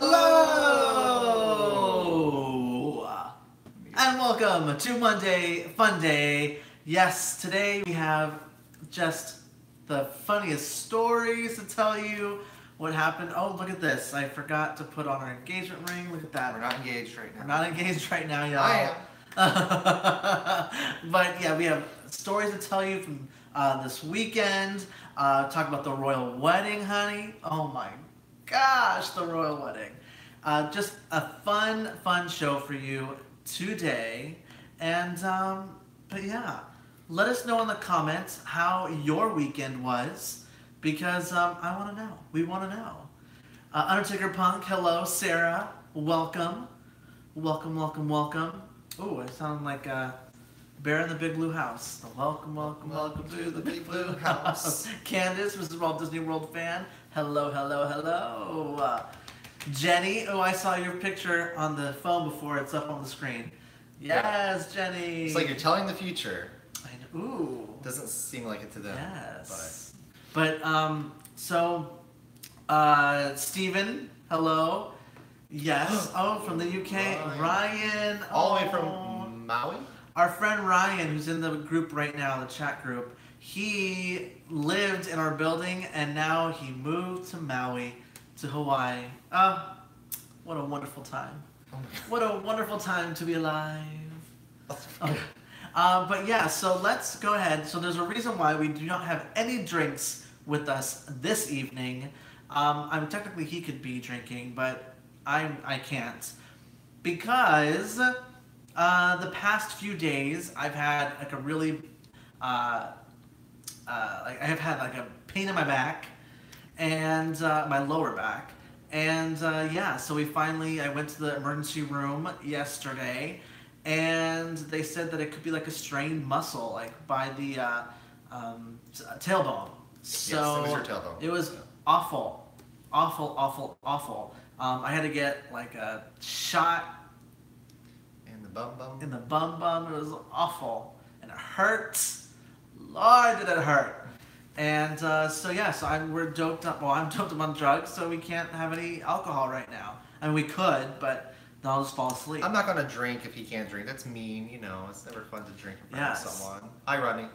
Hello! And welcome to Monday Funday. Yes, today we have just the funniest stories to tell you what happened. Oh, look at this. I forgot to put on our engagement ring. Look at that. We're not engaged right now. We're not engaged right now, y'all. I am. But yeah, we have stories to tell you from this weekend. Talk about the royal wedding, honey. Oh my gosh, the royal wedding. Just a fun show for you today. And, but yeah, let us know in the comments how your weekend was, because I want to know. We want to know. Undertaker Punk, hello. Sarah, welcome. Welcome. Ooh, I sound like Bear in the Big Blue House. Welcome to the Big Blue House. Candace, Mrs. Walt Disney World fan. Hello. Jenny, oh, I saw your picture on the phone before. It's up on the screen. Yes, Jenny. It's like you're telling the future. I know. Ooh. Doesn't seem like it to them. Yes. But Stephen, hello. Yes. Oh, from the UK. Ryan. All the way from Maui? Our friend Ryan, who's in the group right now, the chat group, he lived in our building and now he moved to Maui, to Hawaii. What a wonderful time. What a wonderful time to be alive. Okay. But yeah, so let's go ahead. So there's a reason why we do not have any drinks with us this evening. Technically he could be drinking, but I can't. Because the past few days I've had like a really, I have had like a pain in my back and my lower back. And yeah, so I went to the emergency room yesterday and they said that it could be like a strained muscle, like by the tailbone. So yes, it was your tailbone. It was awful. I had to get like a shot in the bum. It was awful. And it hurts. Lord, did it hurt. And so we're doped up. Well, I'm doped up on drugs, so we can't have any alcohol right now. I mean, we could, but then I'll just fall asleep. I'm not going to drink if he can't drink. That's mean, you know. It's never fun to drink in front of someone. Hi, Rodney.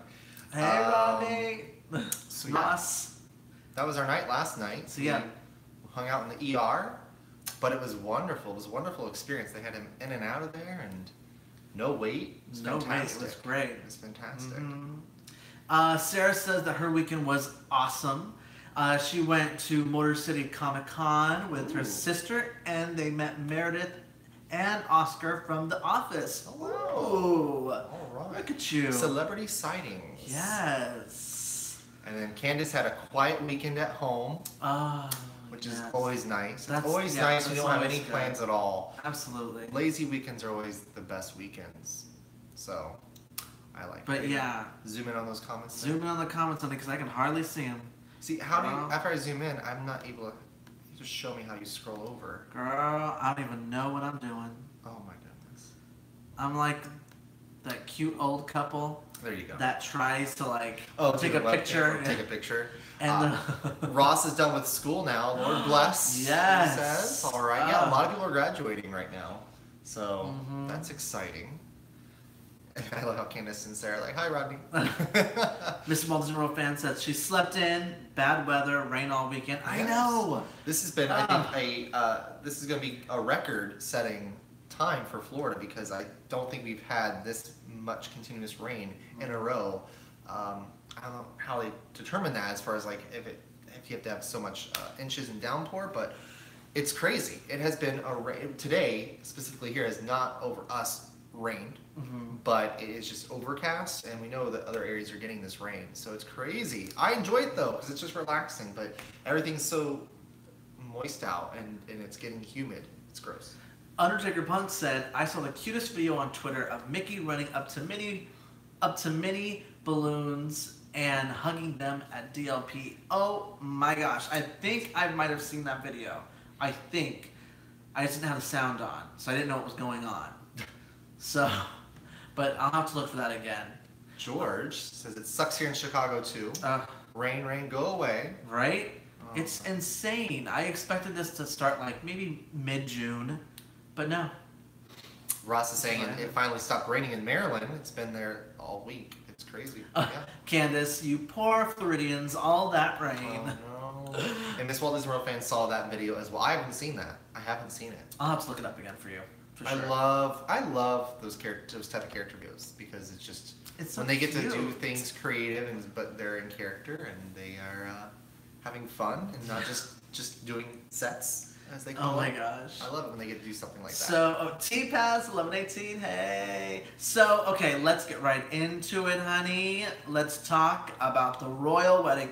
Hey, Rodney. So Ross. That was our night last night. So yeah. We hung out in the ER, but it was wonderful. It was a wonderful experience. They had him in and out of there, and no wait. It was fantastic. It was great. It was fantastic. Mm-hmm. Sarah says that her weekend was awesome. She went to Motor City Comic Con with her sister, and they met Meredith and Oscar from The Office. Oh, wow. Ooh. All right. Look at you. Celebrity sightings. Yes. And then Candace had a quiet weekend at home, which is always nice. It's always nice when you don't have any plans at all. Absolutely. Lazy weekends are always the best weekends. So, I like But yeah. Zoom in on those comments. Zoom in on the comments on it because I can hardly see them. See, how do you, after I zoom in, I'm not able to, just show me how you scroll over. Girl, I don't even know what I'm doing. Oh my goodness. I'm like that cute old couple. There you go. That tries to like take a picture. Take a picture. And Ross is done with school now. Lord bless. Yes. He says. All right. Yeah, a lot of people are graduating right now, so that's exciting. I love how Candace and Sarah are like, hi, Rodney. Mr. Walter's World fan says she slept in, bad weather, rain all weekend. Yes. I know. This has been, I think, this is going to be a record-setting time for Florida because I don't think we've had this much continuous rain in a row. I don't know how they determine that as far as like if you have to have so much inches and downpour, but it's crazy. It has been today specifically here has not over us rained, but it is just overcast, and we know that other areas are getting this rain, so it's crazy. I enjoy it though because it's just relaxing, but everything's so moist out and it's getting humid. It's gross. Undertaker Punk said, I saw the cutest video on Twitter of Mickey running up to mini balloons and hugging them at DLP. Oh my gosh, I think I might have seen that video. I think. I just didn't have the sound on, so I didn't know what was going on. So, but I'll have to look for that again. George says it sucks here in Chicago too. Rain, rain, go away. Right? It's insane. I expected this to start like maybe mid-June, but no. Ross is saying it finally stopped raining in Maryland. It's been there all week. It's crazy. Yeah. Candace, you poor Floridians, all that rain. Oh, no. And Miss Walt Disney World fans saw that video as well. I haven't seen that. I haven't seen it. I'll have to look it up again for you. For sure. I love those type of character videos because it's just it's so when they get cute. to do things creative but they're in character and they are having fun and not just doing sets. As they call oh my it. Gosh. I love it when they get to do something like that. So, T-Pass 1118, hey. So, okay, let's get right into it, honey. Let's talk about the royal wedding.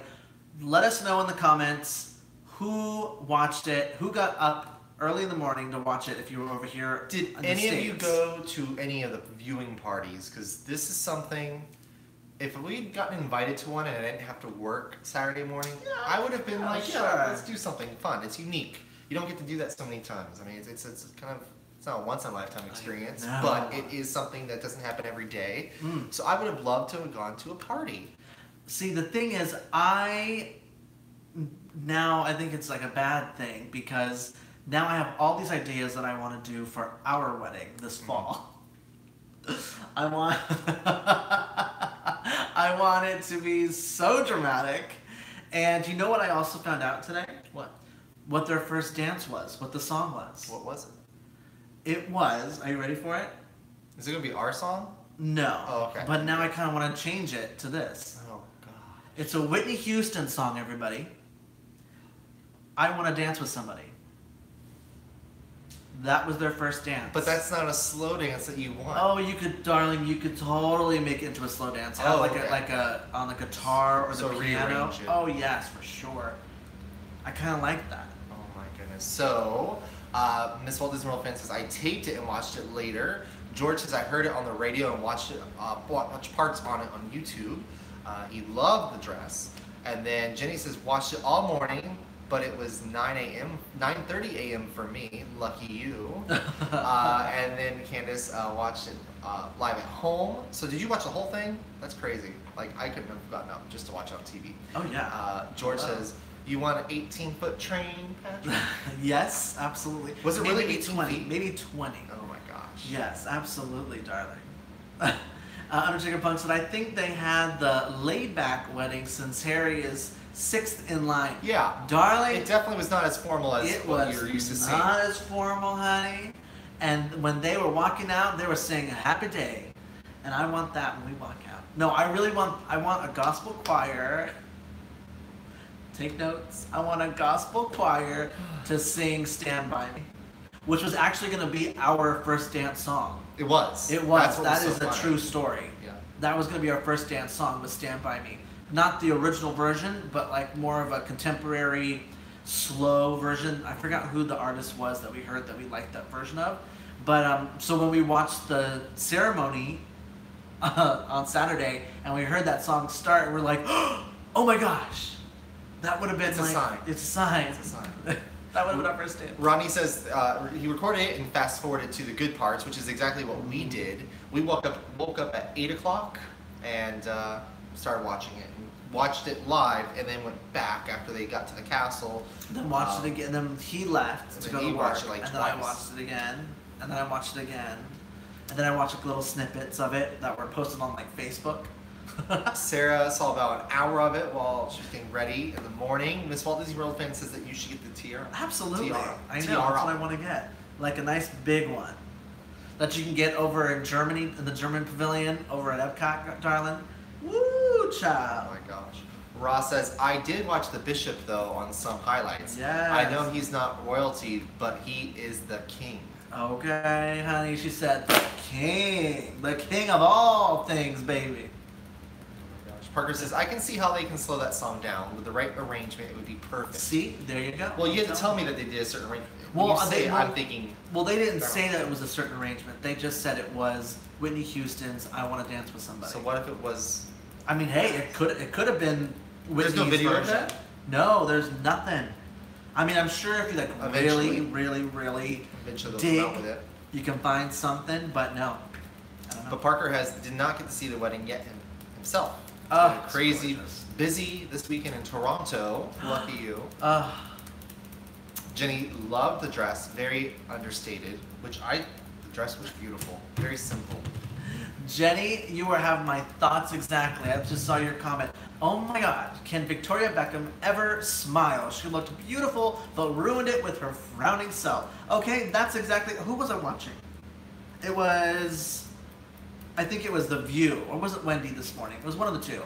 Let us know in the comments who watched it, who got up early in the morning to watch it if you were over here. Did any of you go to any of the viewing parties? Because this is something... If we'd gotten invited to one and I didn't have to work Saturday morning, I would have been like, sure. yeah, let's do something fun. It's unique. You don't get to do that so many times. I mean, it's kind of, it's not a once-in-a-lifetime experience, but it is something that doesn't happen every day. So I would have loved to have gone to a party. See, the thing is, I think it's like a bad thing because now I have all these ideas that I want to do for our wedding this fall. I want it to be so dramatic. And you know what I also found out today? What their first dance was, what the song was. What was it? It was, are you ready for it? Is it going to be our song? No. Oh, okay. But now I kind of want to change it to this. Oh, God. It's a Whitney Houston song, everybody. I Want to Dance with Somebody. That was their first dance. But that's not a slow dance that you want. Oh, you could, darling, you could totally make it into a slow dance. Oh, like okay. on the guitar or the piano. Rearrange it. Oh, yes, for sure. I kind of like that. Oh my goodness. So, Miss Walt Disney World fan says, I taped it and watched it later. George says, I heard it on the radio and watched parts on it on YouTube. He loved the dress. And then Jenny says, watched it all morning, but it was 9:30 a.m. for me. Lucky you. And then Candace watched it live at home. So did you watch the whole thing? That's crazy. Like, I couldn't have gotten up just to watch it on TV. Oh, yeah. George says, you want an 18-foot train, Patrick? Yes, absolutely. Was it really maybe 18 20? feet? Maybe 20. Oh my gosh. Yes, absolutely, darling. Undertaker Punk said, I think they had the laid-back wedding since Harry is 6th in line. Yeah. Darling. It definitely was not as formal as what you're used to seeing. It was not as formal, honey. And when they were walking out, they were saying a happy day. And I want that when we walk out. No, I want a gospel choir. Take notes. I want a gospel choir to sing Stand By Me, which was actually going to be our first dance song. It was. It was. That was is so a funny. true story. Yeah. That was going to be our first dance song, was Stand By Me. Not the original version, but like more of a contemporary, slow version. I forgot who the artist was that we heard that we liked that version of. But so when we watched the ceremony on Saturday and we heard that song start, we're like, oh my gosh. That would have been It's like... a sign. It's a sign. It's a sign. That would have been our first dance. Ronnie says he recorded it and fast forwarded to the good parts, which is exactly what we did. We woke up at 8 o'clock and started watching it. Watched it live and then went back after they got to the castle. Then watched it again. Then he left to go to work. Watched it like and twice. then I watched it again. And then I watched it again. And then I watched like little snippets of it that were posted on like Facebook. Sarah saw about an hour of it while she was getting ready in the morning. Miss Walt Disney World fan says that you should get the tiara. Absolutely. Tiara. I know. That's what I want to get. Like a nice big one that you can get over in Germany, in the German pavilion over at Epcot, darling. Woo, child. Oh my gosh. Ross says, I did watch the bishop though on some highlights. Yes. I know he's not royalty, but he is the king. Okay, honey, she said the king of all things, baby. Parker says, I can see how they can slow that song down. With the right arrangement, it would be perfect. See? There you go. Well, you had to tell me that they did a certain arrangement. Well, I'm thinking... Well, they didn't say that it was a certain arrangement. They just said it was Whitney Houston's I Want to Dance with Somebody. So what if it was... I mean, hey, it could have been Whitney's There's no video of version. that? No, there's nothing. I mean, I'm sure if you like Eventually. really Eventually they'll dig, come out with it. you can find something, but no. I don't know. But Parker did not get to see the wedding yet himself. Oh, Crazy gorgeous. busy this weekend in Toronto. Lucky you. Jenny loved the dress, very understated, the dress was beautiful, very simple. Jenny, you were having my thoughts exactly. I just saw your comment. Oh my God, can Victoria Beckham ever smile? She looked beautiful, but ruined it with her frowning self. Okay, that's exactly, who was I watching? It was, I think it was The View, or was it Wendy this morning? It was one of the two.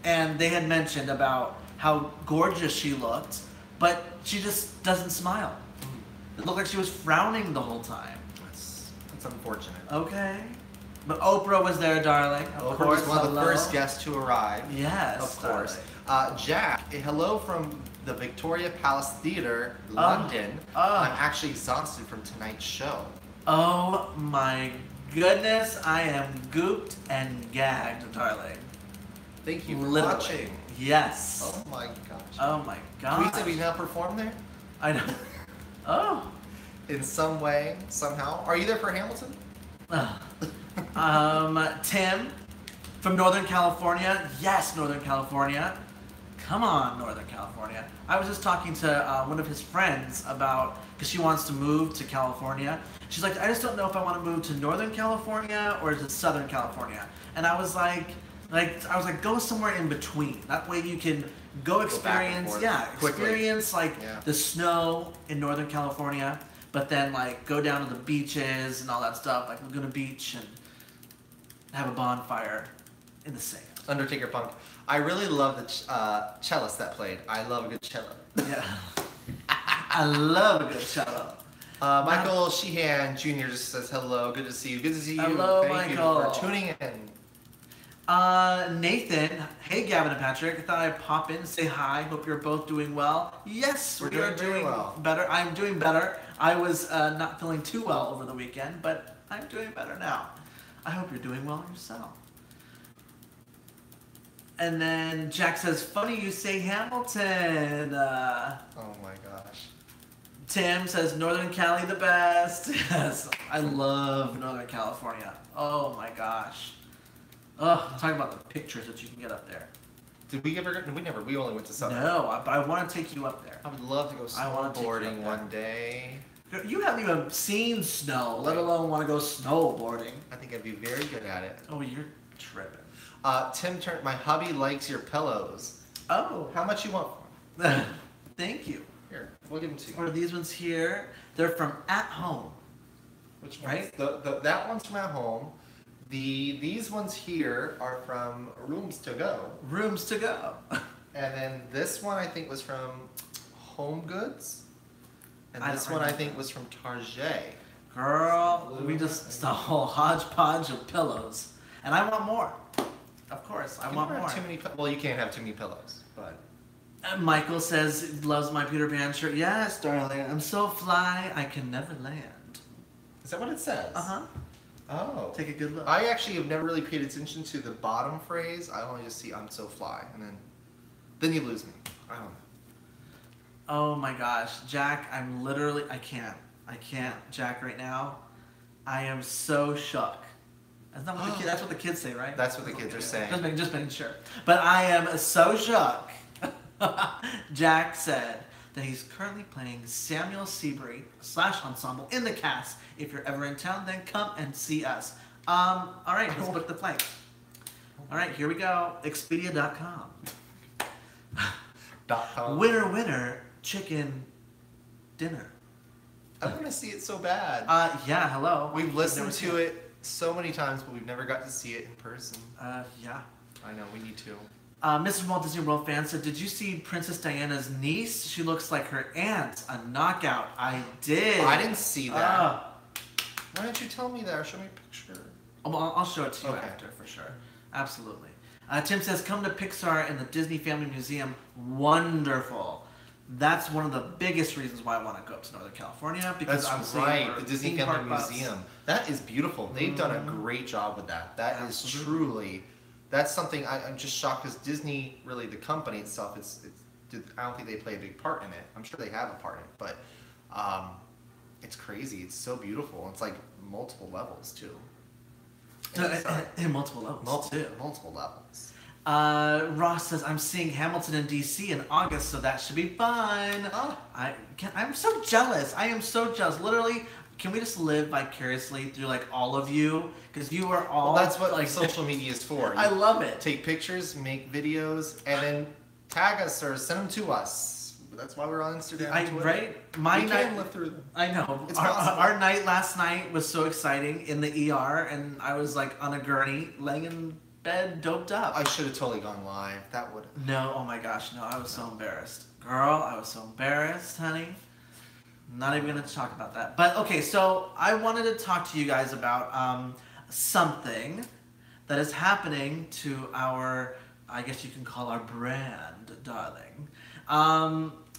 And they had mentioned about how gorgeous she looked, but she just doesn't smile. It looked like she was frowning the whole time. That's unfortunate. Okay. But Oprah was there, darling. Of Oprah course, was one of the hello. first guests to arrive. Yes, of course. darling. Jack, hello from the Victoria Palace Theatre, London. I'm actually exhausted from tonight's show. Oh my goodness, I am gooped and gagged, darling. Thank you for Literally. watching. Yes. Oh my gosh. Oh my Can we god. say we now perform there? I know. Oh. In some way, somehow. Are you there for Hamilton? Tim from Northern California. Yes, Northern California. Come on, Northern California. I was just talking to one of his friends about, because she wants to move to California. She's like, I just don't know if I want to move to Northern California or to Southern California. And I was like, go somewhere in between. That way you can go experience, experience like the snow in Northern California, but then like go down to the beaches and all that stuff, like Laguna Beach, and have a bonfire in the sand. Undertaker Punk. I really love the cellist that played. I love a good cello. Yeah. I love a good cello. Michael Sheehan Jr. just says hello. Good to see you. Good to see you. Hello, Thank Michael. you for tuning in. Nathan, hey Gavin and Patrick, I thought I'd pop in and say hi. Hope you're both doing well. Yes, we are doing well. better. I'm doing better. I was not feeling too well over the weekend, but I'm doing better now. I hope you're doing well yourself. And then Jack says, funny you say Hamilton. Oh my gosh. Tim says, Northern Cali the best. Yes, I love Northern California. Oh my gosh. Oh, talking about the pictures that you can get up there. Did we ever? We only went to Southern. No, but I want to take you up there. I would love to go snowboarding one day. You haven't even seen snow, let alone want to go snowboarding. I think I'd be very good at it. Oh, you're tripping. Tim turned. My hubby likes your pillows. Oh. How much you want? Thank you. Here, we'll give them to you. Or these ones here, they're from At Home. Which ones? Right? That one's from At Home. These ones here are from Rooms to Go. Rooms to Go. And then this one I think was from Home Goods. And this one I think was from Target. Girl, it's a whole hodgepodge of pillows. And I want more. Of course, I want more. Well, you can't have too many pillows, but... Michael says, loves my Peter Pan shirt. Yes, darling, I'm so fly, I can never land. Is that what it says? Uh-huh. Oh. Take a good look. I actually have never really paid attention to the bottom phrase. I only just see I'm so fly, and then you lose me. I don't know. Oh my gosh, Jack, I'm literally, I can't, Jack, right now. I am so shook. That's not what that's what the kids say, right? That's what the kids are saying. Just making sure. But I am so shook. Jack said that he's currently playing Samuel Seabury / ensemble in the cast. If you're ever in town, then come and see us. All right, let's book the flight. All right, here we go. Expedia.com. Winner, winner, chicken dinner. I want to see it so bad. Yeah, hello. We've listened to it so many times, but we've never got to see it in person. Yeah. I know, we need to. Mr. Walt Disney World fan said, did you see Princess Diana's niece? She looks like her aunt. A knockout. I did. I didn't see that. Why didn't you tell me that or show me a picture? Oh, I'll show it to you after, for sure. Absolutely. Tim says, come to Pixar and the Disney Family Museum. Wonderful. That's one of the biggest reasons why I want to go up to Northern California. Because that's right, the Disney Family Museum. That is beautiful. They've done a great job with that. That is truly, that's something I'm just shocked because Disney, really the company itself, I don't think they play a big part in it. I'm sure they have a part in it, but it's crazy. It's so beautiful. It's like multiple levels too. In multiple levels too. Multiple levels. Ross says, I'm seeing Hamilton in DC in August, so that should be fun. Oh. I'm so jealous. I am so jealous. Literally, can we just live vicariously through like all of you? Because you are all. Well, that's what like social media is for. I love it. Take pictures, make videos, and then tag us or send them to us. That's why we're on Instagram. And Twitter. Right? My we night. can live through them. I know. It's Our night last night was so exciting in the ER, and I was like on a gurney, laying in bed, doped up. I should have totally gone live. That would. No, oh my gosh, no! I was so embarrassed, girl. I was so embarrassed, honey. Not even gonna talk about that. But okay, so I wanted to talk to you guys about something that is happening to our, I guess you can call our brand, darling.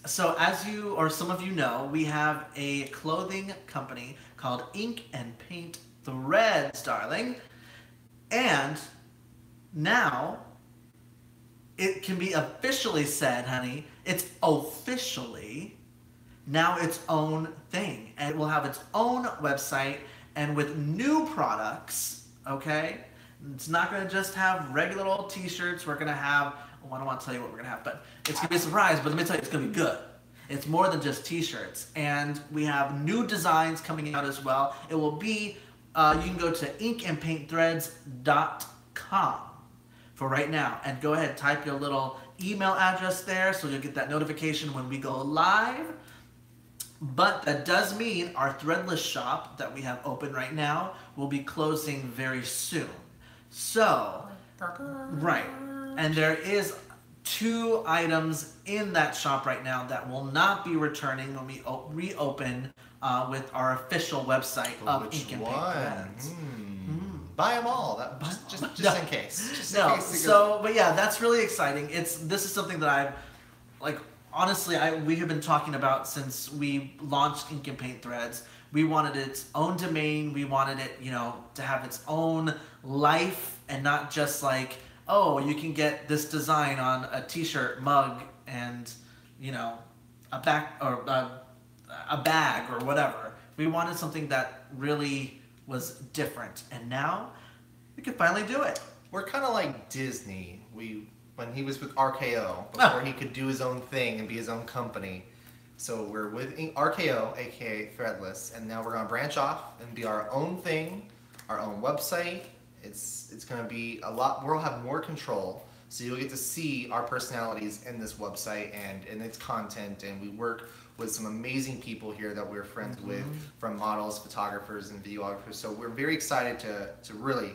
So as you, or some of you know, we have a clothing company called Ink and Paint Threads, darling. And now, it can be officially said, honey, it's officially now its own thing. And it will have its own website and with new products, okay? It's not going to just have regular old t-shirts. We're going to have, well, I don't want to tell you what we're going to have, but it's going to be a surprise, but let me tell you, it's going to be good. It's more than just t-shirts. And we have new designs coming out as well. It will be, you can go to inkandpaintthreads.com for right now. And go ahead, type your little email address there so you'll get that notification when we go live. But that does mean our Threadless shop that we have open right now will be closing very soon. So, right. And there is 2 items in that shop right now that will not be returning when we reopen with our official website of Ink and Paint Threads. Buy them all. Just in case. Just in case so, but yeah, that's really exciting. This is something that I've, like, honestly, we have been talking about since we launched Ink and Paint Threads. We wanted its own domain. We wanted it, to have its own life and not just like, oh, you can get this design on a t-shirt, mug, and, a bag or whatever. We wanted something that really was different. And now we can finally do it. We're kind of like Disney. When he was with RKO, before he could do his own thing and be his own company. So we're with RKO, aka Threadless, and now we're gonna branch off and be our own thing, our own website. It's gonna be a lot. We'll have more control, so you'll get to see our personalities in this website and in its content. And we work with some amazing people here that we're friends with, from models, photographers, and videographers. So we're very excited to really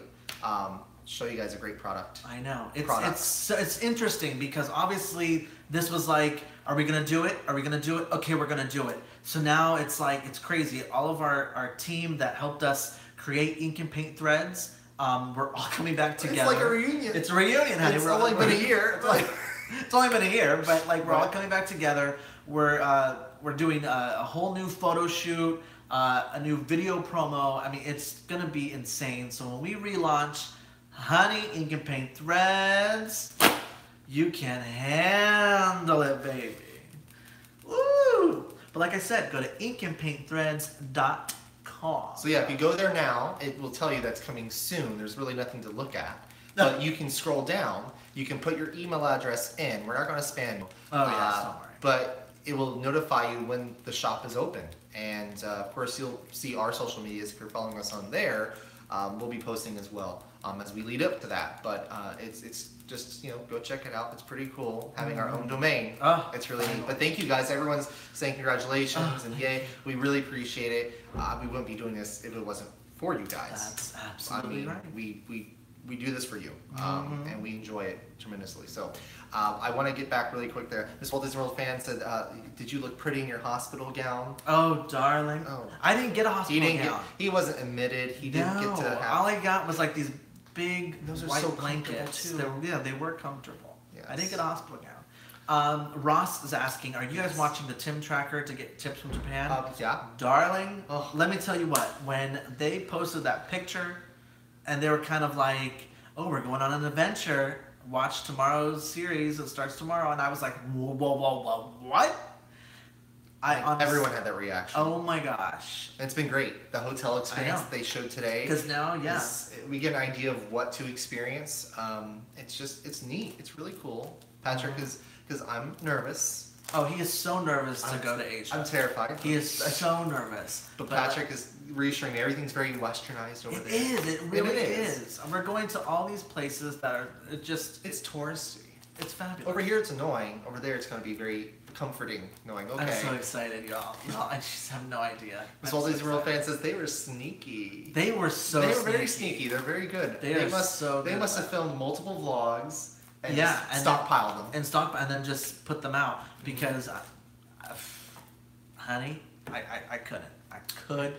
show you guys a great product. I know. It's interesting because obviously this was like, are we going to do it? Are we going to do it? Okay, we're going to do it. So now it's like, it's crazy. All of our team that helped us create Ink and Paint Threads, we're all coming back together. It's like a reunion. It's a reunion, honey. It's only been a year. It's only been a year, but like we're all coming back together. We're doing a whole new photo shoot, a new video promo. I mean, it's going to be insane. So when we relaunch, honey, Ink and Paint Threads, you can handle it, baby. Woo! But like I said, go to inkandpaintthreads.com. So yeah, if you go there now, it will tell you that's coming soon. There's really nothing to look at. But you can scroll down. You can put your email address in. We're not going to spam you. Oh, yes, don't worry. But it will notify you when the shop is open. And of course, you'll see our social medias if you're following us on there. We'll be posting as well as we lead up to that. But it's just, go check it out. It's pretty cool having our own domain. It's really neat. But thank you guys. Everyone's saying congratulations and yay. We really appreciate it. We wouldn't be doing this if it wasn't for you guys. That's absolutely right. We do this for you, and we enjoy it tremendously. So I want to get back really quick there. This Walt Disney World fan said, did you look pretty in your hospital gown? Oh, darling. Oh. I didn't get a hospital gown. He wasn't admitted. He didn't get to have... all I got was like these big Those are white so blankets. too. They were comfortable. Yes. I didn't get a hospital gown. Ross is asking, are you guys watching the Tim Tracker to get tips from Japan? Yeah. Darling, let me tell you what. When they posted that picture, and they were kind of like, oh, we're going on an adventure. Watch tomorrow's series. It starts tomorrow. And I was like, whoa, what? Everyone had that reaction. Oh my gosh. And it's been great. The hotel experience they showed today. Because now, we get an idea of what to experience. It's neat. It's really cool. Patrick is, because I'm nervous. Oh, he is so nervous to go to Asia. I'm terrified. He is so nervous. But Patrick is reassuring me. Everything's very westernized over there. It is. It really is. We're going to all these places that are just... It's touristy. It's fabulous. Over here it's annoying. Over there it's going to be very comforting, knowing, okay. I'm so excited, y'all. I just have no idea. This Walt Disney World fan says they were sneaky. They were very sneaky. They're very good. They must have filmed multiple vlogs and stockpiled them. And then just put them out because, honey, I couldn't. I could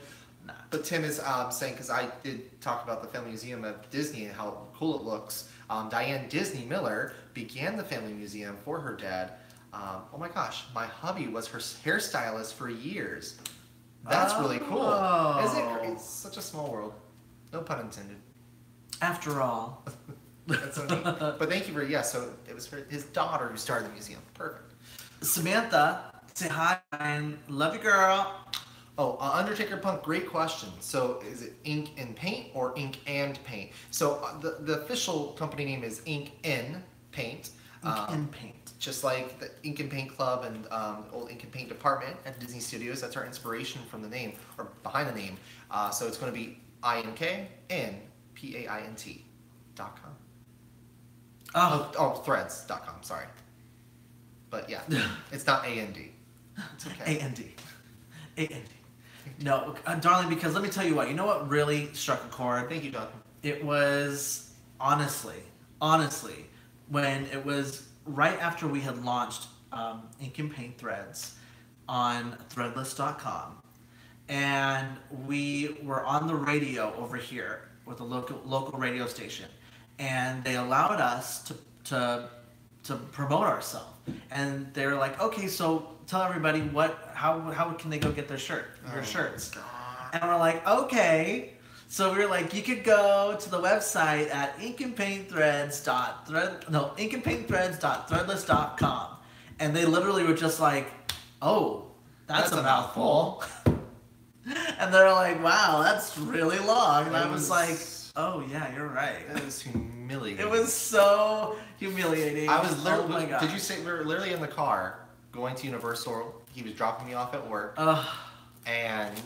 not. But Tim is saying, because I did talk about the Family Museum of Disney and how cool it looks. Diane Disney Miller began the Family Museum for her dad. Oh my gosh, my hubby was her hairstylist for years. That's really cool. Isn't it great? It's such a small world. No pun intended. After all. That's so neat. But thank you for, so it was his daughter who started the museum. Perfect. Samantha, say hi and love you, girl. Oh, Undertaker Punk, great question. So is it Ink and Paint or Ink and Paint? So the official company name is Ink in Paint. Ink and Paint. Just like the Ink and Paint Club and old Ink and Paint department at Disney Studios. That's our inspiration from the name, or behind the name. So it's going to be INKNPAINT.com. Threads.com, sorry. But yeah, it's not A-N-D. It's okay. A-N-D. A-N-D. No, darling, because let me tell you what. You know what really struck a chord? Thank you, Jonathan. It was, honestly, when it was right after we had launched Ink and Paint Threads on Threadless.com. And we were on the radio over here with a local radio station. And they allowed us to promote ourselves. And they were like, okay, so tell everybody how can they go get their shirts. God. And we're like, okay. So we were like, you could go to the website at inkandpaintthreads.threadless.com. And they literally were just like, oh, that's a mouthful. And they're like, wow, that's really long. And I was like, oh yeah, you're right. It was humiliating. It was so humiliating. I was literally, oh my God. Did you say, we were literally in the car going to Universal. He was dropping me off at work. And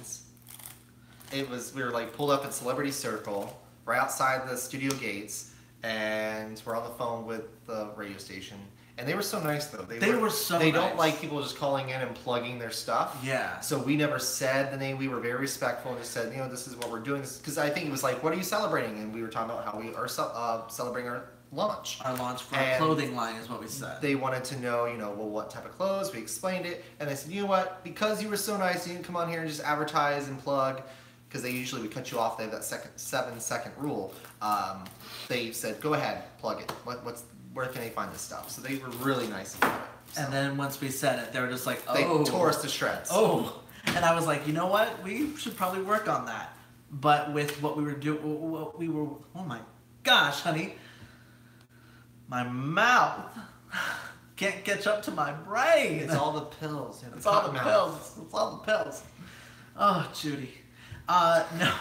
we were like pulled up at Celebrity Circle, right outside the studio gates, and we're on the phone with the radio station. And they were so nice though. They were so nice. They don't like people just calling in and plugging their stuff. Yeah. So we never said the name. We were very respectful and just said, this is what we're doing. Because I think it was like, what are you celebrating? And we were talking about how we are celebrating our launch. Our launch for our clothing line is what we said. They wanted to know, well, what type of clothes. We explained it. And they said, you know what? Because you were so nice, you didn't come on here and just advertise and plug. Because they usually would cut you off. They have that 7-second rule. They said, go ahead, plug it. Where can they find this stuff? So they were really nice about it. So. And then once we said it, they were just like, oh. They tore us to shreds. Oh. And I was like, you know what? We should probably work on that. But with what we were doing, oh my gosh, honey. My mouth can't catch up to my brain. It's all the pills. It's all the pills. It's all the pills. Oh, Judy. No.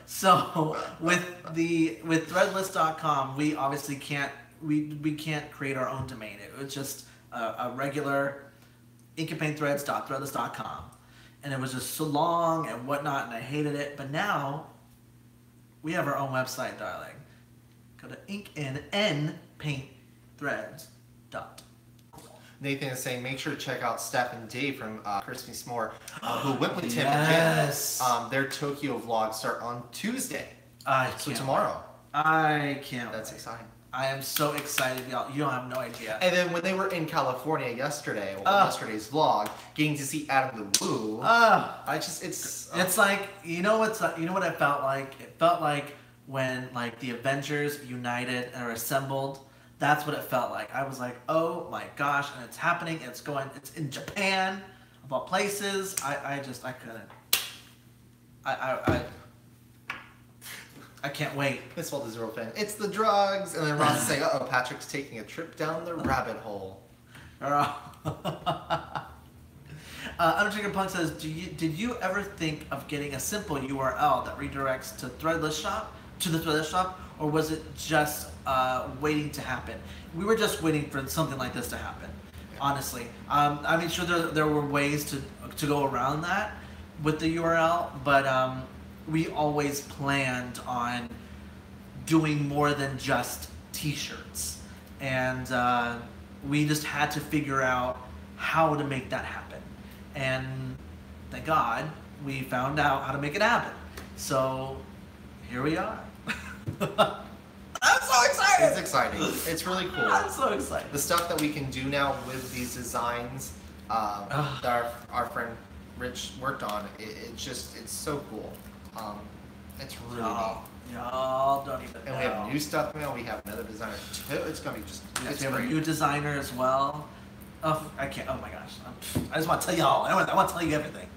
So with Threadless.com, we obviously can't create our own domain. It was just a regular inkandpaintthreads.threadless.com, and it was just so long and whatnot, and I hated it. But now we have our own website, darling. Go to inkandpaintthreads.com. Nathan is saying, make sure to check out Steph and Dave from Crispy S'more, who went with Tim yes. again. Their Tokyo vlogs start on Tuesday. Tomorrow. I can't. That's exciting. I am so excited, y'all. You don't have no idea. And then when they were in California yesterday, yesterday's vlog, getting to see Adam the Woo. It's like, you know what it felt like? It felt like when the Avengers united and are assembled. That's what it felt like. I was like, oh my gosh, and it's happening, it's in Japan, of all places. I couldn't. I can't wait. Miss Walt is a real fan. It's the drugs, and then Ron's saying, uh-oh, Patrick's taking a trip down the rabbit hole. Girl. Undertaker Punk says, did you ever think of getting a simple URL that redirects to Threadless Shop, to the Threadless Shop, or was it just waiting to happen? We were just waiting for something like this to happen, honestly. I mean, sure, there were ways to go around that with the URL, but we always planned on doing more than just t-shirts. And we just had to figure out how to make that happen. And thank God we found out how to make it happen. So here we are. I'm so excited! It's exciting. It's really cool. I'm so excited. The stuff that we can do now with these designs that our friend Rich worked on, it's so cool. It's really neat. Y'all don't even know. And we have new stuff now. We have another designer too. It's gonna be just. Yes, we have a new designer as well. Oh, I can't. Oh my gosh! I just want to tell y'all. I want to tell you everything.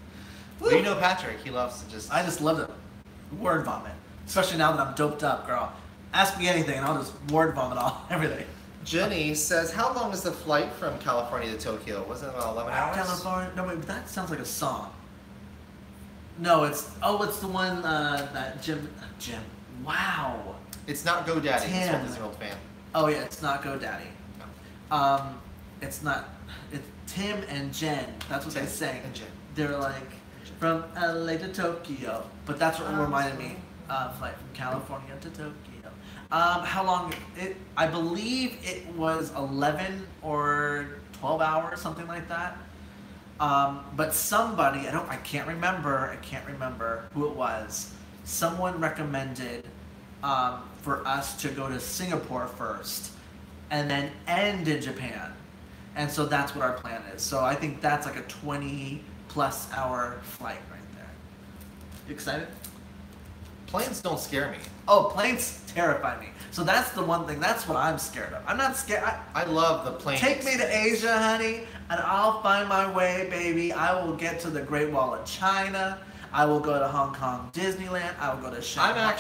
Well, you know Patrick. He loves to just. I just love to word vomit, especially now that I'm doped up, girl. Ask me anything, and I'll just word vomit everything. Jenny says, "How long is the flight from California to Tokyo? Was it about 11 hours?" California? No, wait. That sounds like a song. No, it's the one that Jim. Wow. It's not GoDaddy. Tim. It's Walt Disney World fan. Oh yeah, it's not GoDaddy. No. It's not. It's Tim and Jen. That's what they say. And Jen. They're like from LA to Tokyo, but that's what reminded me of, like, from California to Tokyo. How long? I believe it was 11 or 12 hours, something like that. But somebody, I can't remember who it was. Someone recommended for us to go to Singapore first and then end in Japan. And so that's what our plan is. So I think that's like a 20+ hour flight right there. You excited? Planes don't scare me. Oh, planes terrify me. So that's the one thing, that's what I'm scared of. I'm not scared. I love the planes. Take me to Asia, honey, and I'll find my way, baby. I will get to the Great Wall of China. I will go to Hong Kong Disneyland. I will go to Shanghai.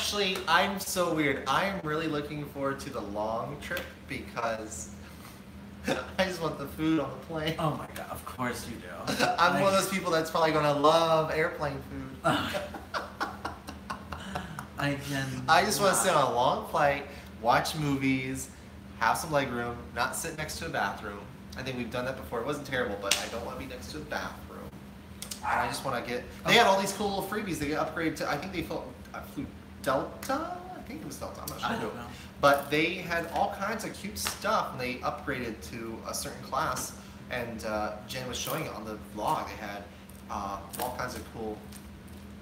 I'm so weird. I am really looking forward to the long trip because I just want the food on the plane. Oh my God, of course you do. I'm one of those people that's probably gonna love airplane food. I just want to sit on a long flight, watch movies, have some leg room, not sit next to a bathroom. I think we've done that before. It wasn't terrible, but I don't want to be next to a bathroom. And I just want to get. They had all these cool little freebies. They get upgraded to. I think they flew Delta. I think it was Delta. I'm not sure. I don't know. But they had all kinds of cute stuff, and they upgraded to a certain class. And Jen was showing it on the vlog. They had all kinds of cool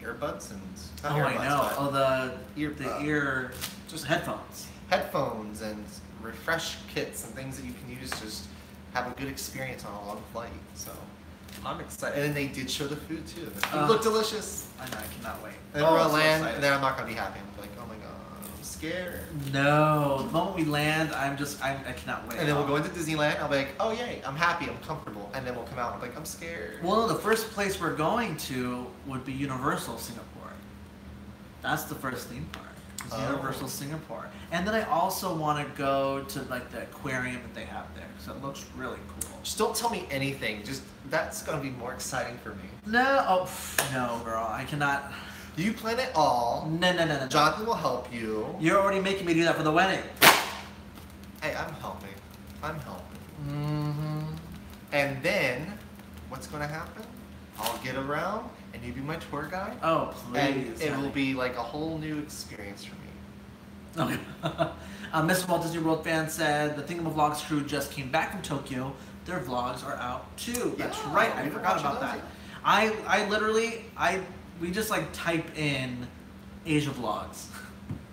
earbuds and not earbuds, I know. but The ear, just headphones and refresh kits and things that you can use to just have a good experience on a long flight. So I'm excited. And then they did show the food too. The food looked delicious. I know. I cannot wait. And then we're gonna land, and then I'm not gonna be happy. I'm like, oh my god, I'm scared. No, the moment we land, I cannot wait. And then we'll go into Disneyland. I'll be like, oh yay, I'm happy, I'm comfortable. And then we'll come out and I'm like, I'm scared. Well, the first place we're going to would be Universal Singapore. That's the first theme park. It's Universal Singapore. And then I also want to go to like the aquarium that they have there because it looks really cool. Just don't tell me anything. Just that's gonna be more exciting for me. No, no, girl, I cannot. You plan it all. No. Jonathan will help you. You're already making me do that for the wedding. Hey, I'm helping. Mm-hmm. And then, what's gonna happen? I'll get around, and you be my tour guide. Oh, please. And it will be like a whole new experience for me. Okay. Mr. Walt Disney World fan said the Thingamavlogs crew just came back from Tokyo. Their vlogs are out too. That's right. I forgot about that. We just like type in Asia vlogs.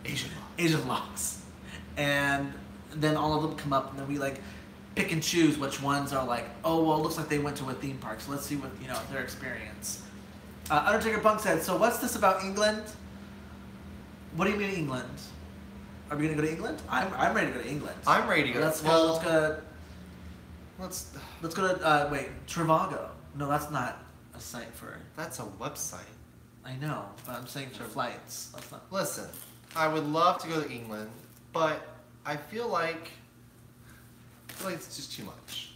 Asia vlogs. And then all of them come up, and then we like pick and choose which ones are like, oh well, it looks like they went to a theme park, so let's see what their experience. Undertaker Punk said, so what's this about England? What do you mean England? Are we gonna go to England? I'm ready to go to England. I'm ready to go. Let's go to Trivago. No, that's not a site for. That's a website. I know, but I'm saying for flights. That's not. Listen, I would love to go to England, but I feel like it's just too much.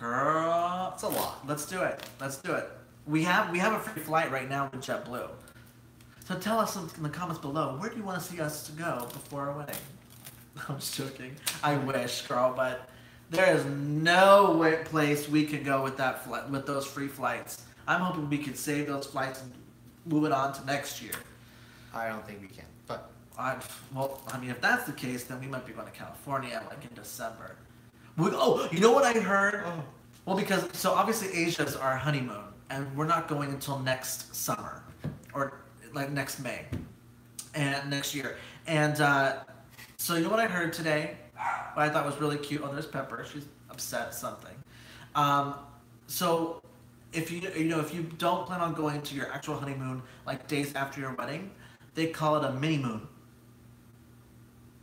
Girl. It's a lot. Let's do it. Let's do it. We have a free flight right now with JetBlue. So tell us in the comments below, where do you want to see us to go before our wedding? I'm just joking. I wish, girl, but there is no place we can go with with those free flights. I'm hoping we can save those flights and move it on to next year. I don't think we can, but Well, I mean, if that's the case, then we might be going to California like in December. You know what I heard? Oh. Well, because so obviously Asia's our honeymoon, and we're not going until next summer, or like next May, and next year. And so you know what I heard today? What I thought was really cute. Oh, there's Pepper. She's upset at something. So if you don't plan on going to your actual honeymoon like days after your wedding, they call it a Minimoon.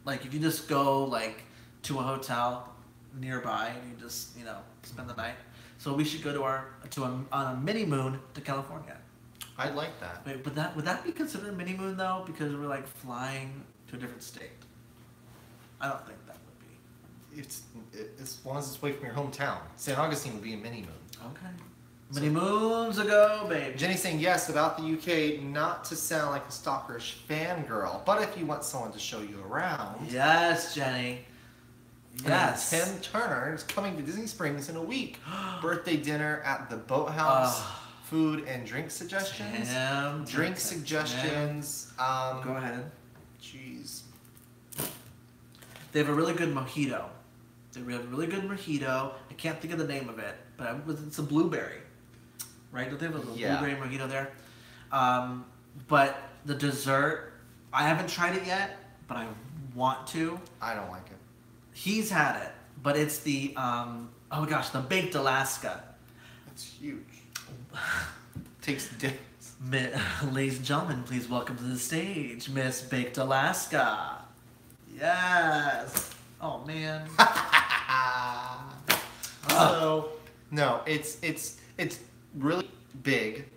Like if you just go like to a hotel nearby and you just spend the night. So we should go on a Minimoon to California. I'd like that. Wait, would that be considered a Minimoon though? Because we're like flying to a different state. I don't think that would be. It's as long as it's away from your hometown. St. Augustine would be a mini moon. Okay. Many moons ago, babe. Jenny's saying yes about the UK, not to sound like a stalkerish fangirl, but if you want someone to show you around. Yes, Jenny. Yes. Tim Turner is coming to Disney Springs in a week. Birthday dinner at the Boathouse. Food and drink suggestions. Drink suggestions. Go ahead. Jeez. They have a really good mojito. I can't think of the name of it, but it's a blueberry. Right? Don't they have a blueberry mojito there? But the dessert, I haven't tried it yet, but I want to. I don't like it. He's had it, but it's the, oh my gosh, the Baked Alaska. It's huge. Takes days. Ladies and gentlemen, please welcome to the stage, Miss Baked Alaska. Yes. Oh, man. So, no, it's really big,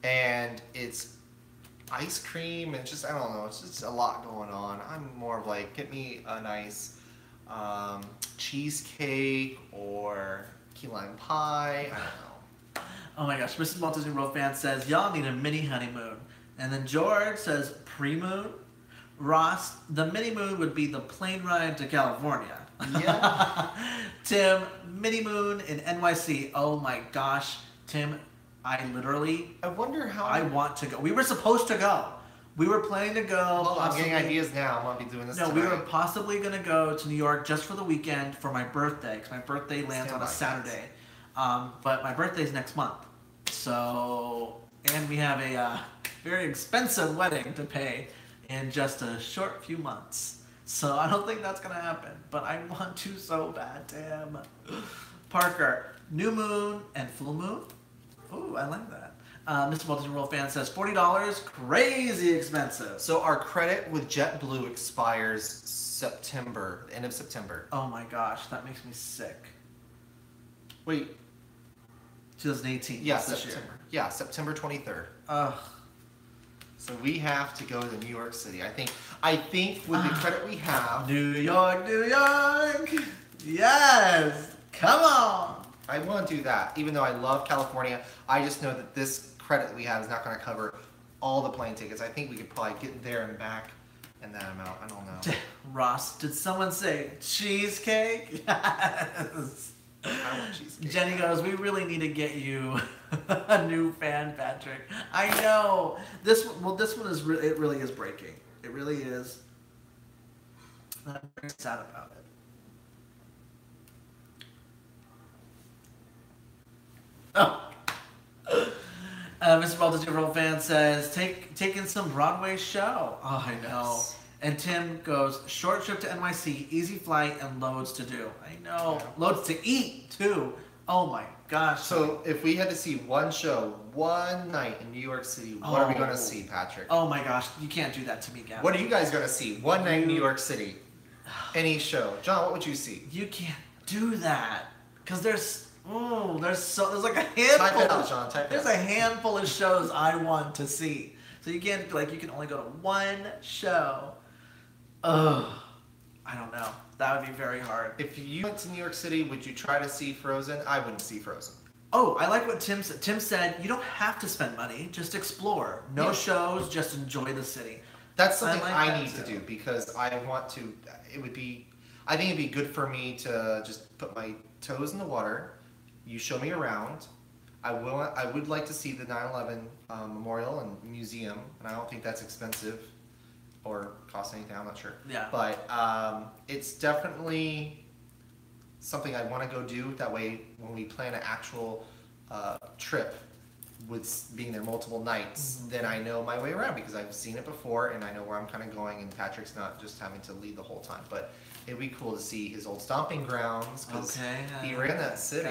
and it's ice cream, and just, I don't know, it's just a lot going on. I'm more of like, get me a nice cheesecake or key lime pie. I don't know. Oh my gosh, Mrs. Walt Disney World fan says, y'all need a mini honeymoon. And then George says, pre-moon. Ross, the mini-moon would be the plane ride to California. Yeah. Tim, mini-moon in NYC. Oh my gosh, Tim, I wonder how... I want to go. We were supposed to go. We were planning to go. Well, I'm getting ideas now. I'm going to be doing this tonight. We were possibly going to go to New York just for the weekend for my birthday, because my birthday lands on a Saturday. But my birthday's next month. So, and we have a very expensive wedding to pay in just a short few months. So I don't think that's going to happen. But I want to so bad, damn. Parker, new moon and full moon? Ooh, I like that. Mr. Walt Disney World fan says $40, crazy expensive. So our credit with JetBlue expires September, the end of September. Oh my gosh, that makes me sick. Wait. 2018. Yeah, this September. year. Yeah, September 23rd. Ugh. So we have to go to New York City. I think with the credit we have. New York, New York. Yes. Come on. I want to do that. Even though I love California, I just know that this credit we have is not going to cover all the plane tickets. I think we could probably get there and back in that amount. I don't know. Ross, did someone say cheesecake? Yes. I want cheesecake. Jenny goes, we really need to get you a new fan, Patrick. I know. This one is it really is breaking. It really is. I'm very sad about it. Oh. Mr. Walt Disney World fan says, taking some Broadway show. Oh, I know. Yes. And Tim goes, short trip to NYC, easy flight, and loads to do. I know. Yeah. Loads to eat, too. Oh, my gosh. So, if we had to see one show, one night in New York City, what are we going to see, Patrick? Oh, my gosh. You can't do that to me, Gavin. What are you guys going to see? One night in New York City. Any show. John, what would you see? You can't do that. Because there's like a handful. Type it out, John. Type it out. There's a handful of shows I want to see. So you can't, you can only go to one show. Ugh. I don't know. That would be very hard. If you went to New York City, would you try to see Frozen? I wouldn't see Frozen. Oh, I like what Tim said. Tim said, you don't have to spend money, just explore. No shows, just enjoy the city. That's something I need to do because I want to, I think it'd be good for me to just put my toes in the water. You show me around. I would like to see the 9/11 memorial and museum, and I don't think that's expensive or cost anything. I'm not sure. Yeah. But it's definitely something I want to go do. That way, when we plan an actual trip, with being there multiple nights, then I know my way around because I've seen it before and I know where I'm kind of going, and Patrick's not just having to lead the whole time. But it'd be cool to see his old stomping grounds because he ran that city.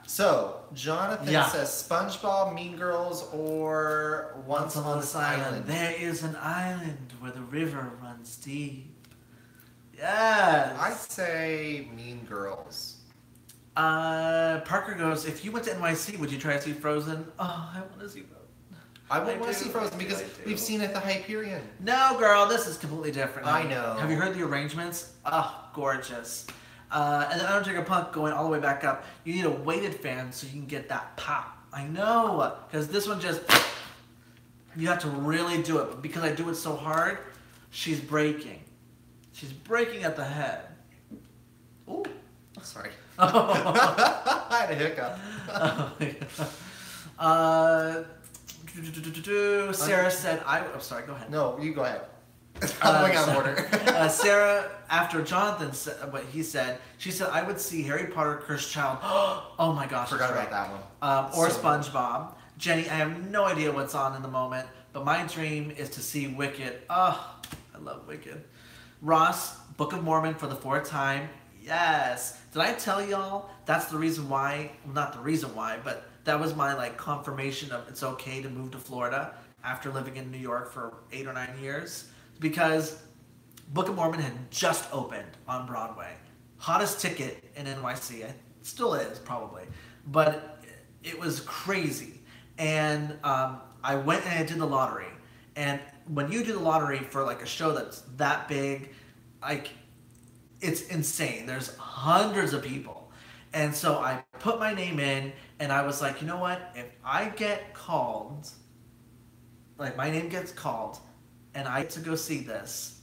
So, Jonathan says SpongeBob, Mean Girls, or Once on this Island. There is an island where the river runs deep. Yes. I'd say Mean Girls. Parker goes, if you went to NYC, would you try to see Frozen? Oh, I want to see Frozen. I would want to see Frozen because we've seen it at the Hyperion. No, girl, this is completely different. I know. Have you heard the arrangements? Oh, gorgeous. And then Undertaker Punk going all the way back up. You need a weighted fan so you can get that pop. I know, because this one just, you have to really do it. But because I do it so hard, she's breaking. She's breaking at the head. Ooh. Sorry. I had a hiccup. Sarah said, I'm sorry, go ahead. No, you go ahead. I'm going out of order. Sarah, after Jonathan said what he said, she said, I would see Harry Potter, Cursed Child. Oh my gosh. Forgot about that one. Or SpongeBob. Jenny, I have no idea what's on in the moment, but my dream is to see Wicked. Oh, I love Wicked. Ross, Book of Mormon for the 4th time. Yes. Did I tell y'all that's the reason why, well, not the reason why, but that was my like confirmation of it's okay to move to Florida after living in New York for 8 or 9 years? Because Book of Mormon had just opened on Broadway. Hottest ticket in NYC. It still is, probably. But it was crazy. And I went and I did the lottery. And when you do the lottery for like a show that's that big, like, it's insane. There's hundreds of people. And so I put my name in and I was like, you know what? If I get called, like my name gets called and I get to go see this,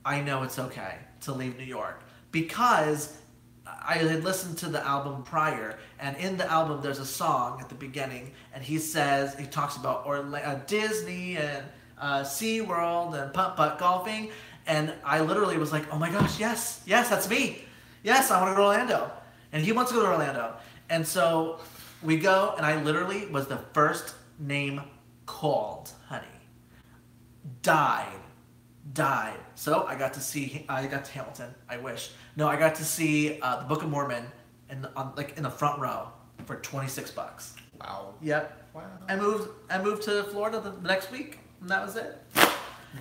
I know it's okay to leave New York. Because I had listened to the album prior, and in the album there's a song at the beginning, and he talks about Disney and SeaWorld and putt-putt golfing, and I literally was like, oh my gosh, yes, that's me. Yes, I want to go to Orlando. And he wants to go to Orlando. And so we go, and I literally was the first name called, honey. Died. So I got to Hamilton, I wish. No, I got to see the Book of Mormon in the front row for $26. Wow. Yep. Wow. I moved to Florida the next week, and that was it.